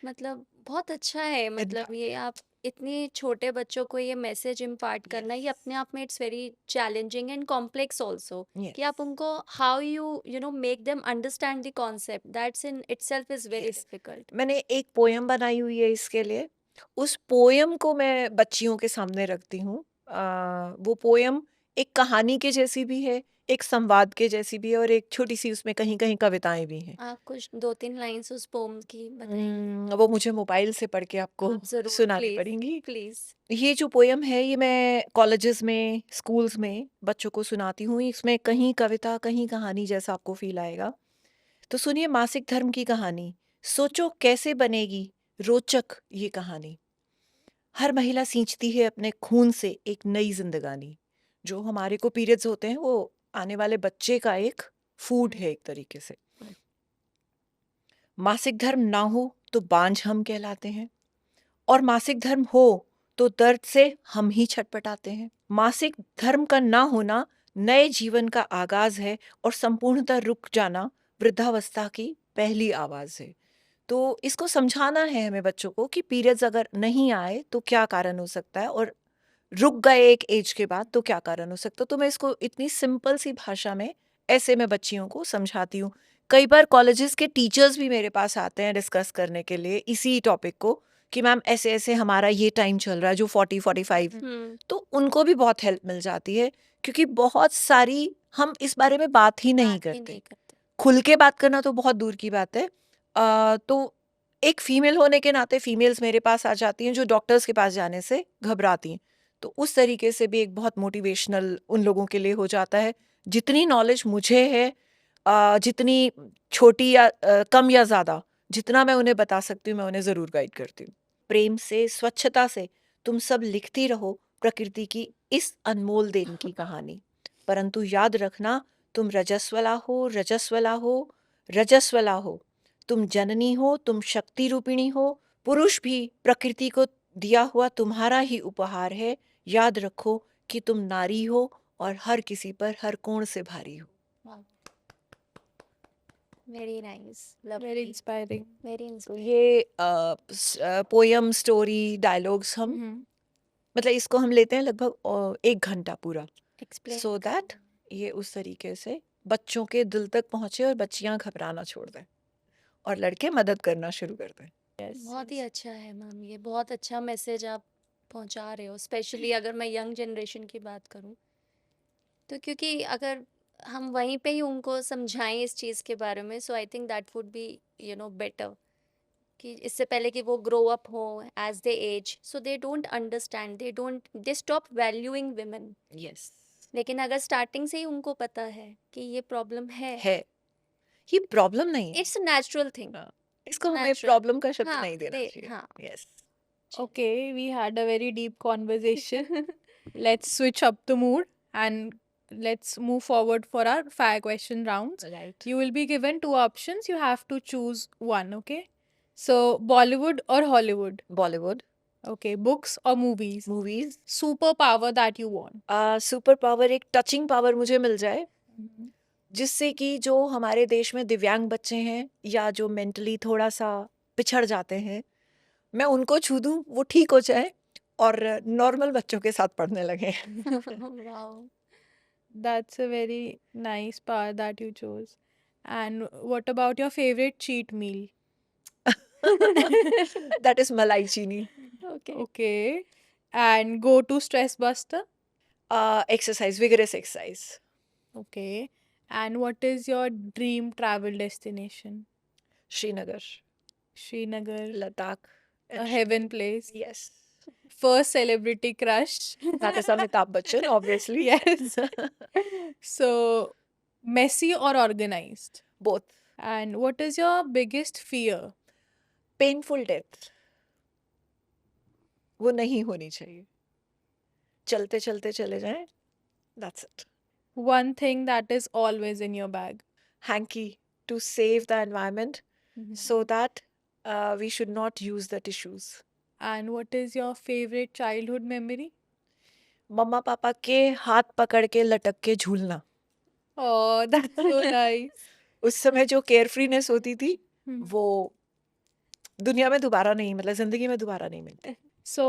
मतलब बहुत अच्छा है, मतलब ये आप इतने छोटे बच्चों को ये मैसेज इम्पार्ट करना, ये अपने आप में it's very challenging and complex also, कि आप उनको how you know make them understand the concept, that's in itself is very Yes. Difficult. मैंने एक पोयम बनाई हुई है इसके लिए। उस पोयम को मैं बच्चियों के सामने रखती हूँ। वो पोयम एक कहानी के जैसी भी है, एक संवाद के जैसी भी है, और एक छोटी सी उसमें कहीं कहीं कविताएं भी हैं। आप कुछ 2-3 लाइंस उस पोम की बताएंगे? वो मुझे मोबाइल से पढ़ के आपको आप जरूर, सुनानी प्लीज पड़ेंगी। प्लीज। ये जो पोयम है ये मैं कॉलेजेस में, स्कूल्स में बच्चों को सुनाती हूँ। इसमें कहीं कविता कहीं कहानी जैसा आपको फील आएगा। तो सुनिए मासिक धर्म की कहानी। सोचो कैसे बनेगी रोचक ये कहानी। हर महिला सींचती है अपने खून से एक नई जिंदगानी। जो हमारे को पीरियड्स होते हैं वो आने वाले बच्चे का एक फूड है एक तरीके से। मासिक धर्म ना हो तो बांझ हम कहलाते हैं, और मासिक धर्म हो तो दर्द से हम ही छटपटाते हैं। मासिक धर्म का ना होना नए जीवन का आगाज है, और संपूर्णतः रुक जाना वृद्धावस्था की पहली आवाज है। तो इसको समझाना है हमें बच्चों को कि पीरियड्स अगर नहीं आए तो क्या कारण हो सकता है, और रुक गए एक एज के बाद तो क्या कारण हो सकता है। तो मैं इसको इतनी सिंपल सी भाषा में ऐसे मैं बच्चियों को समझाती हूँ। कई बार कॉलेजेस के टीचर्स भी मेरे पास आते हैं डिस्कस करने के लिए इसी टॉपिक को, कि मैम ऐसे ऐसे हमारा ये टाइम चल रहा है जो 40-45। तो उनको भी बहुत हेल्प मिल जाती है, क्योंकि बहुत सारी हम इस बारे में बात ही नहीं बात ही करते। नहीं करते। खुल के बात करना तो बहुत दूर की बात है। तो एक फीमेल होने के नाते फीमेल्स मेरे पास आ जाती हैं जो डॉक्टर्स के पास जाने से घबराती हैं। तो उस तरीके से भी एक बहुत मोटिवेशनल उन लोगों के लिए हो जाता है। जितनी नॉलेज मुझे है, जितनी छोटी या कम या ज़्यादा, जितना मैं उन्हें बता सकती हूँ मैं उन्हें ज़रूर गाइड करती हूँ। प्रेम से, स्वच्छता से तुम सब लिखती रहो प्रकृति की इस अनमोल देन की कहानी। परंतु याद रखना, तुम रजस्वला हो, रजस्वला हो, रजस्वला हो। तुम जननी हो, तुम शक्ति रूपिणी हो। पुरुष भी प्रकृति को दिया हुआ तुम्हारा ही उपहार है। याद रखो कि तुम नारी हो और हर किसी पर हर कोण से भारी हो। Very nice, very lovely, inspiring. Very तो इंस्पायरिंग। ये पोयम, स्टोरी, डायलॉग्स हम मतलब इसको हम लेते हैं लगभग 1 घंटा पूरा, एक्सप्लेन सो दैट ये उस तरीके से बच्चों के दिल तक पहुंचे और बच्चियां घबराना छोड़ दें और लड़के मदद करना शुरू कर दें। बहुत ही अच्छा है मैम, ये बहुत अच्छा मैसेज आप पहुंचा रहे हो, स्पेशली अगर मैं यंग जनरेशन की बात करूं तो, क्योंकि अगर हम वहीं पे ही उनको समझाएं इस चीज़ के बारे में, so I think that would be better, कि इससे पहले कि वो ग्रो अप हो as they age, so they don't understand, they stop valuing women. Yes, लेकिन अगर स्टार्टिंग से ही उनको पता है कि ये प्रॉब्लम है, ये प्रॉब्लम नहीं है। इट्स अ नेचुरल थिंग, हाँ, इट्स इसको हमें नेचुरल। प्रॉब्लम का शब्द हाँ नहीं देना दे चाहिए। हाँ, yes, Okay, we had a very deep conversation. Let's switch up the mood and let's move forward for our 5 question rounds. Right. You will be given 2 options. You have to choose one, okay? So, Bollywood or Hollywood? Bollywood, Okay, books or movies? movies. Superpower that you want. Super power, एक touching power मुझे मिल जाए Mhm. जिससे कि जो हमारे देश में दिव्यांग बच्चे हैं या जो मेंटली थोड़ा सा पिछड़ जाते हैं, मैं उनको छू दूं, वो ठीक हो जाए और नॉर्मल बच्चों के साथ पढ़ने लगे. Wow. That's a very nice power that you chose. And what about your favorite cheat meal? That is malai chini. Okay. Okay. And go to stress buster? Exercise, vigorous exercise. Okay. And what is your dream travel destination? Srinagar, Srinagar, Ladakh, a and heaven place. yes, First celebrity crush. that is Amitabh Bachchan, obviously. Yes. So, messy or organized? Both. And what is your biggest fear? Painful death, वो नहीं होनी चाहिए. चलते चलते चले जाएं. That's it. One thing that is always in your bag. Hanky to save the environment Mhm. so that we should not use the tissues. And what is your favorite childhood memory? मम्मा पापा के हाथ पकड़ के लटक के झूलना. Oh, that's so nice. उस समय जो केयरफ्रीनेस होती थी Hmm. वो दुनिया में दोबारा नहीं, मतलब जिंदगी में दोबारा नहीं मिलती. So,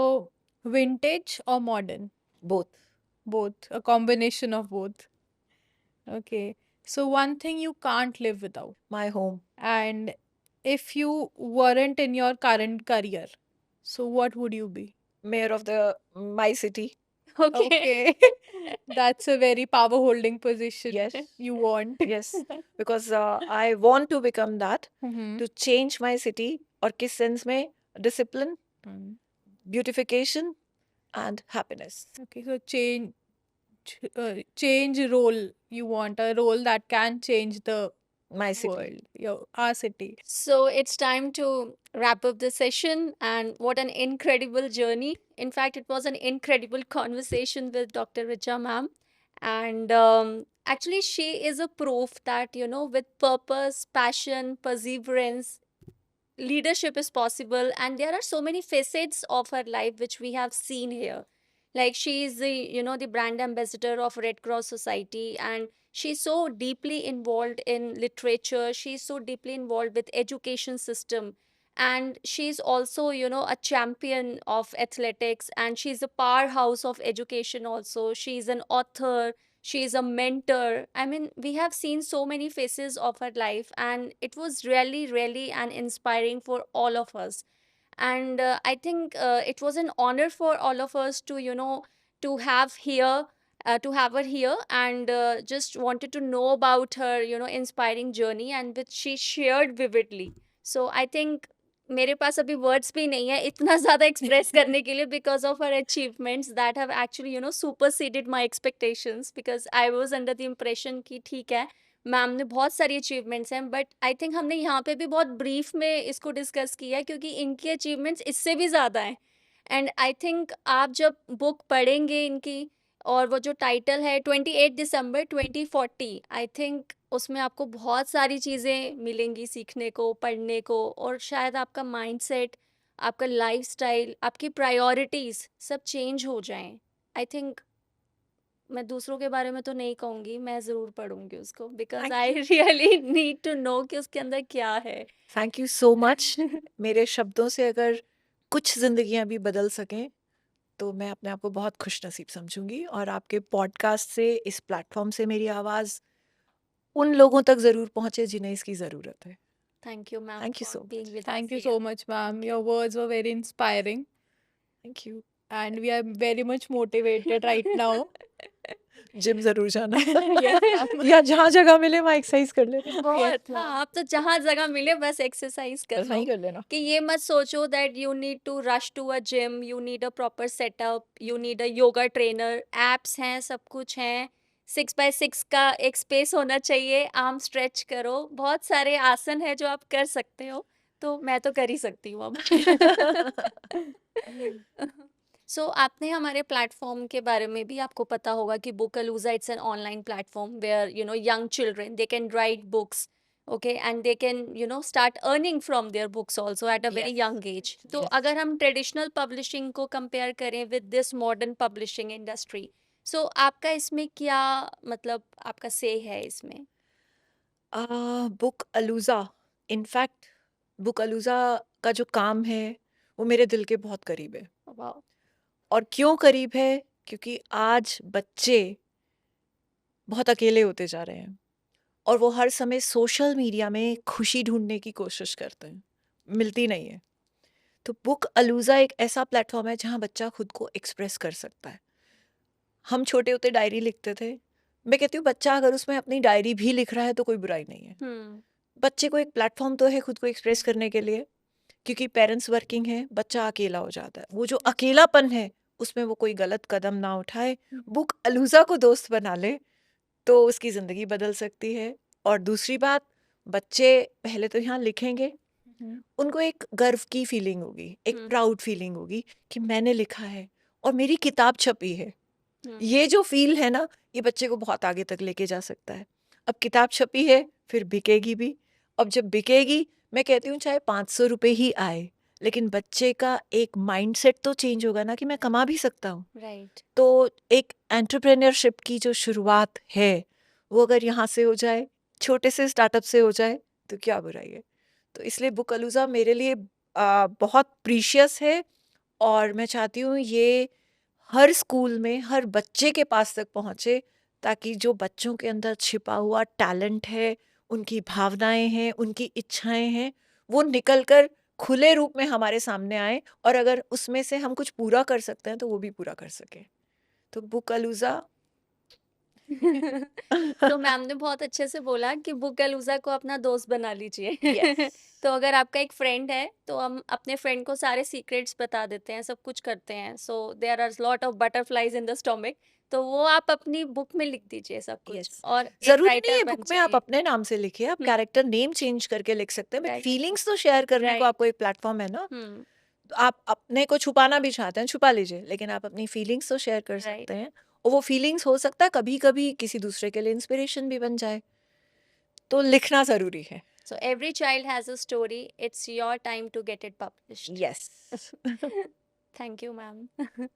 vintage or modern? Both. Both, a combination of both. Okay. So, one thing you can't live without. My home. And if you weren't in your current career, so what would you be? Mayor of my city. Okay. Okay. That's a very power holding position Yes. you want. Yes, because I want to become that, Mhm. to change my city. और किस sense में? Discipline, Mm. beautification and happiness. Okay, so change role. You want a role that can change the My city. world, our city. So it's time to wrap up the session. And what an incredible journey. In fact, it was an incredible conversation with Dr. Richa ma'am. And actually, she is a proof that, with purpose, passion, perseverance, leadership is possible. And there are so many facets of her life which we have seen here. Like she is the brand ambassador of Red Cross Society, and she's so deeply involved in literature. She's so deeply involved with education system, and she's also a champion of athletics, and she's a powerhouse of education also. She's an author, she's a mentor. I mean, we have seen so many faces of her life, and it was really, really an inspiring for all of us. And I think it was an honor for all of us to to have here to have her here, and just wanted to know about her inspiring journey, and which she shared vividly. So I think मेरे पास अभी words भी नहीं है इतना ज़्यादा express करने के लिए, because of her achievements that have actually superseded my expectations, because I was under the impression कि ठीक है, मैम ने बहुत सारी अचीवमेंट्स हैं, बट आई थिंक हमने यहाँ पे भी बहुत ब्रीफ में इसको डिस्कस किया है, क्योंकि इनकी अचीवमेंट्स इससे भी ज़्यादा हैं. एंड आई थिंक आप जब बुक पढ़ेंगे इनकी, और वो जो टाइटल है 28 दिसंबर 2040, आई थिंक उसमें आपको बहुत सारी चीज़ें मिलेंगी सीखने को, पढ़ने को, और शायद आपका माइंडसेट, आपका लाइफस्टाइल, आपकी प्रायोरिटीज़ सब चेंज हो जाएं. आई थिंक मैं दूसरों के बारे में तो नहीं कहूँगी, मैं ज़रूर पढ़ूँगी उसको, because Thank I really need to know कि उसके अंदर क्या है. Thank you so much. मेरे शब्दों से अगर कुछ जिंदगियां भी बदल सकें तो मैं अपने आप को बहुत खुश नसीब समझूंगी, और आपके पॉडकास्ट से, इस प्लेटफॉर्म से मेरी आवाज़ उन लोगों तक ज़रूर पहुंचे जिन्हें इसकी ज़रूरत है. Thank you ma'am Thank you for so being with Thank you so much, ma'am. Your words were very inspiring, Thank you. and we are very much motivated right now. Gym ज़रूर जाना. Yes, ma'am. या जहाँ जगह मिले वहाँ exercise कर लेना. बहुत. ma'am. हाँ, आप तो जहाँ जगह मिले बस एक्सरसाइज कर बस वहीं लो, कर लेना. कि ये मत सोचो that you need to rush to a gym, you need a proper setup, you need a yoga trainer. Apps हैं, सब कुछ हैं. 6x6 का एक स्पेस होना चाहिए. आर्म स्ट्रेच करो, बहुत सारे आसन है जो आप कर सकते हो. तो मैं तो कर ही सकती हूँ अब। सो आपने हमारे प्लेटफॉर्म के बारे में भी आपको पता होगा कि Booklooza it's an online platform where young children they can write books, okay, and they can start earning from their books also at a very yes, young age. तो यस। अगर हम ट्रेडिशनल पब्लिशिंग को compare करें with this modern publishing industry, so आपका इसमें क्या मतलब आपका से है इसमें? Booklooza, in fact Booklooza का जो काम है, वो मेरे दिल के बहुत करीब है। वाओ। और क्यों करीब है? क्योंकि आज बच्चे बहुत अकेले होते जा रहे हैं और वो हर समय सोशल मीडिया में खुशी ढूँढने की कोशिश करते हैं, मिलती नहीं है। तो बुक अलूज़ा एक ऐसा प्लेटफ़ॉर्म है जहाँ बच्चा खुद को एक्सप्रेस कर सकता है। हम छोटे होते डायरी लिखते थे। मैं कहती हूँ बच्चा अगर उसमें अपनी डायरी भी लिख रहा है तो कोई बुराई नहीं है। हम्म। बच्चे को एक प्लेटफ़ॉर्म तो है खुद को एक्सप्रेस करने के लिए, क्योंकि पेरेंट्स वर्किंग हैं, बच्चा अकेला हो जाता है। वो जो अकेलापन है, उसमें वो कोई गलत कदम ना उठाए, बुक अलूज़ा को दोस्त बना ले, तो उसकी ज़िंदगी बदल सकती है। और दूसरी बात, बच्चे पहले तो यहाँ लिखेंगे, हम्म। उनको एक गर्व की फीलिंग होगी, एक हम्म। प्राउड फीलिंग होगी कि मैंने लिखा है और मेरी किताब छपी है। हम्म। ये जो फ़ील है ना, ये बच्चे को बहुत आगे तक लेके जा सकता है। अब किताब छपी है, फिर बिकेगी भी। अब जब बिकेगी, मैं कहती हूँ चाहे ₹500 ही आए, लेकिन बच्चे का एक माइंडसेट तो चेंज होगा ना कि मैं कमा भी सकता हूँ। राइट। तो एक एंटरप्रेन्योरशिप की जो शुरुआत है, वो अगर यहाँ से हो जाए, छोटे से स्टार्टअप से हो जाए, तो क्या बुराई है? तो इसलिए बुकलूज़ा मेरे लिए बहुत प्रीशियस है और मैं चाहती हूँ ये हर स्कूल में, हर बच्चे के पास तक पहुँचे, ताकि जो बच्चों के अंदर छिपा हुआ टैलेंट है, उनकी भावनाएँ हैं, उनकी इच्छाएँ हैं, वो निकल कर खुले रूप में हमारे सामने आएँ और अगर उसमें से हम कुछ पूरा कर सकते हैं, तो वो भी पूरा कर सकें। तो बुकलूज़ा तो मैम ने बहुत अच्छे से बोला कि बुकलूजा को अपना दोस्त बना लीजिए। यस, तो अगर आपका एक फ्रेंड है तो हम अपने फ्रेंड को सारे सीक्रेट्स बता देते हैं, सब कुछ करते हैं। So there are lot of butterflies in the stomach, तो वो आप अपनी बुक में लिख दीजिए सब कुछ यस। और एक ज़रूरी नहीं राइटर है बन बुक में आप जाइए। अपने नाम से लिखिए, आप हम्म। कैरेक्टर नेम चेंज करके लिख सकते हैं, बट राइट। फीलिंग्स तो शेयर करने को राइट। आपको एक प्लेटफ़ॉर्म है ना। हम्म। तो आप अपने को छुपाना भी चाहते हैं, छुपा लीजिए, लेकिन आप अपनी फीलिंग्स तो शेयर कर राइट। सकते हैं और वो फीलिंग्स हो सकता है कभी-कभी किसी दूसरे के लिए इंस्पिरेशन भी बन जाए, तो लिखना ज़रूरी है। So every child has a story. It's your time to get it published. Yes. Thank you, ma'am.